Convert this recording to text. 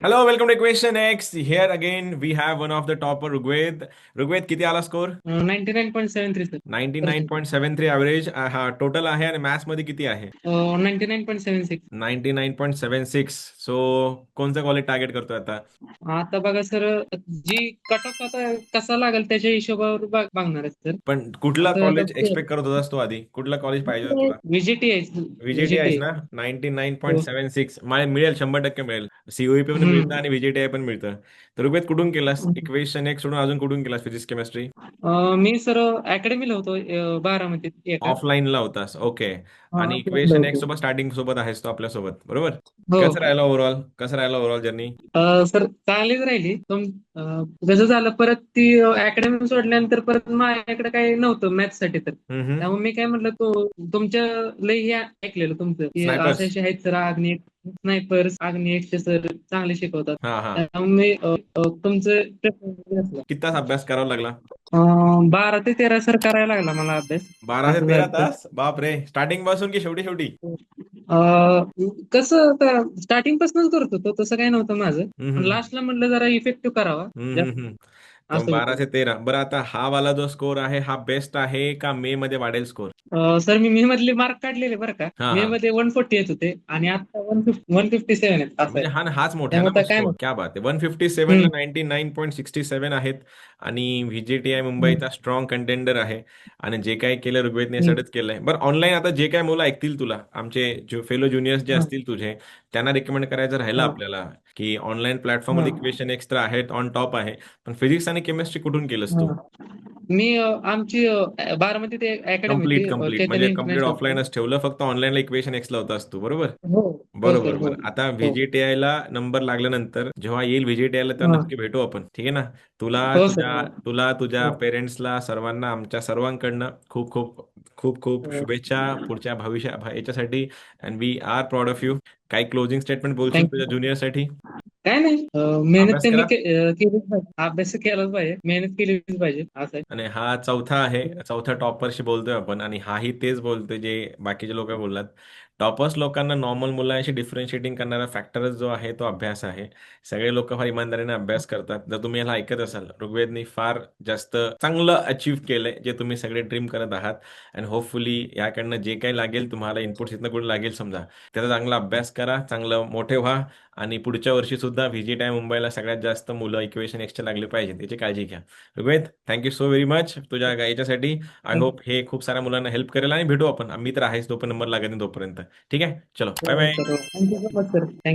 Hello, welcome to Equation X. Here again, we have one of the topper, Rugved. Rugved, किती आला score? 99.73 sir. Ninety nine percent. Point seven three average. हा total आहे आणि maths मध्ये किती आहे? 99.76. 99.76. So कोणचं कॉलेज टार्गेट करतोय आता? आता बघा सर, जी कट ऑफ आता कसा लागेल त्याच्या हिशोबावर बघणार आहे सर. पण कुठला आता कॉलेज एक्सपेक्ट करत होतास तू आधी? कुठला कॉलेज पाहिजे होता तुला? व्हीजीटी आहे. व्हीजीटीआय व्हीजीटी ना? आहे. नाईन्टी नाईन पॉईंट हो. सेवन सिक्स मिळेल, 100% मिळेल. सीओईपी पण मिळतं हम्म. आणि व्हीजीटीआय पण मिळतं. तर रुपेत कुठून केलास? इक्वेशन एक सोडून अजून कुठून केलास फिजिक्स केमिस्ट्री? मी सर अकॅडमीला होतो, बारामतीत एका. ऑफलाईनला होतास, ओके. आणि ऑफलाईनला इक्वेशन एक होतो. सोबत स्टार्टिंग सोबत आहेस तो आपल्यासोबत, बरोबर? हो. कसं राहिलं ओव्हरऑल जर्नी? सर चांगलीच राहिली. कसं झालं, परत ती अकॅडमी सोडल्यानंतर परत माझ्याकडे काही नव्हतं मॅथ्स साठी. तर हम्म. त्यामुळे मी काय म्हटलं, तुमच्या लई हे ऐकलेलं तुमचं की असे स्नायपर्स. असे आहेत सर, आग्नेय स्नायपर्स, आग्नेयचे सर चांगले शिकवतात. हा हा. त्यामुळे मी तुमचं preference घेतलं. किती तास अभ्यास करावा लागला? 12 ते 13 सर करायला लागला मला अभ्यास. 12 ते 13 असं तास बाप रे, स्टार्टिंग पासून की शेवटी शेवटी? कसं स्टार्टिंग पासूनच करत होतो, तसं काही नव्हतं माझं. हम्म पण हम्म लास्टला म्हटलं जरा इफेक्टिव्ह करावा जास्त. तर असं बारा होतं. ते तेरा बरं, आता हा वाला जो स्कोर आहे हा बेस्ट आहे का मे मध्ये वाढेल स्कोर? सर मी मे मधले मार्क काढलेले बरं का. हा मे हा. मध्ये 140 येत होते आणि आता 157 आहेत, असं आहे. म्हणजे हाच मोठा आहे ना त्यामुळे मग तर काय स्कोर, क्या बात आहे. 157 ला हम्म. 99.67 आहेत. आणि व्हीजीटीआय हम्म. मुंबईचा स्ट्रॉंग कंटेंडर आहे. आणि जे काही केलं ऋग्वेदने हम्म. सडच केलंय. बरं, ऑनलाईन आता जे काही मुलं ऐकतील तुला, आमचे फेलो ज्युनियर्स जे हा. असतील तुझे, त्यांना रिकमेंड करायचं राहिलं हा. आपल्याला, की ऑनलाईन प्लॅटफॉर्मवर हा. इक्वेशन एक्स्ट्रा आहेत, ऑन टॉप आहे. पण फिजिक्स आणि केमिस्ट्री कुठून केलंस तू? हा. मी आमची बारामतीत अकॅडमी कम्प्लीट होती, कम्प्लीट म्हणजे चैतन्य कम्प्लीट इंटरनॅशनल. ऑफलाईनच ठेवलं, फक्त ऑनलाईनला इक्वेशन एक्सला होतास तू, बरोबर? हो. हो बरोबर सर. हो. बरोबर. आता हो. व्हीजीटीआय ला नंबर लागल्यानंतर जेव्हा येईल व्हीजीटीआय ला, तेव्हा हा. नक्की भेटू आपण, ठीक आहे ना? तुला हो सर. तुझ्या हो. तुला तुझ्या हो. पेरेंट्सला सर्वांना आमच्या सर्वांकडनं खूप खूप खूप खूप हो. शुभेच्छा पुढच्या याच्यासाठी. And we are proud of you. काही क्लोजिंग स्टेटमेंट बोलशील तुझ्या थँक्यू. ज्युनियरसाठी? काय नाही, मेहनत अभ्यास त्यांनी करा. केलीच पाहिजे, अभ्यास केलाच पाहिजे, मेहनत केलीच पाहिजे, असं आहे. आणि हा चौथा आहे, चौथ्या टॉपरशी बोलतोय आपण, आणि हाही तेच बोलतोय जे बाकीचे लोक बोललात. टॉपर्स लोकांना नॉर्मल मुलांशी डिफरन्शिएटिंग करणारा फॅक्टरच जो आहे तो अभ्यास आहे. सगळे लोक फार इमानदारीने अभ्यास करतात. जर तुम्ही याला ऐकत असाल, ऋग्वेदनी फार जास्त चांगलं अचीव्ह केलंय, जे तुम्ही सगळे ड्रीम करत आहात. अँड होपफुली याकडनं जे काही लागेल तुम्हाला इनपुट्स, इथनं कुठे लागेल समजा, त्याचा चांगला अभ्यास करा, चांगलं मोठे व्हा. आणि पुढच्या वर्षी सुद्धा व्हीजीटीआय मुंबईला सगळ्यात जास्त मुलं इक्वेशन एक्सच्या लागले पाहिजे, याची काळजी घ्या. Rigved, thank you so very much तुझ्या याच्यासाठी. आय होप हे खूप साऱ्या मुलांना हेल्प करेल, आणि भेटू आपण. मी तर आहेच, तो पण नंबर लागत नाही तोपर्यंत. ठीक आहे, चलो bye bye. Thank you so much sir.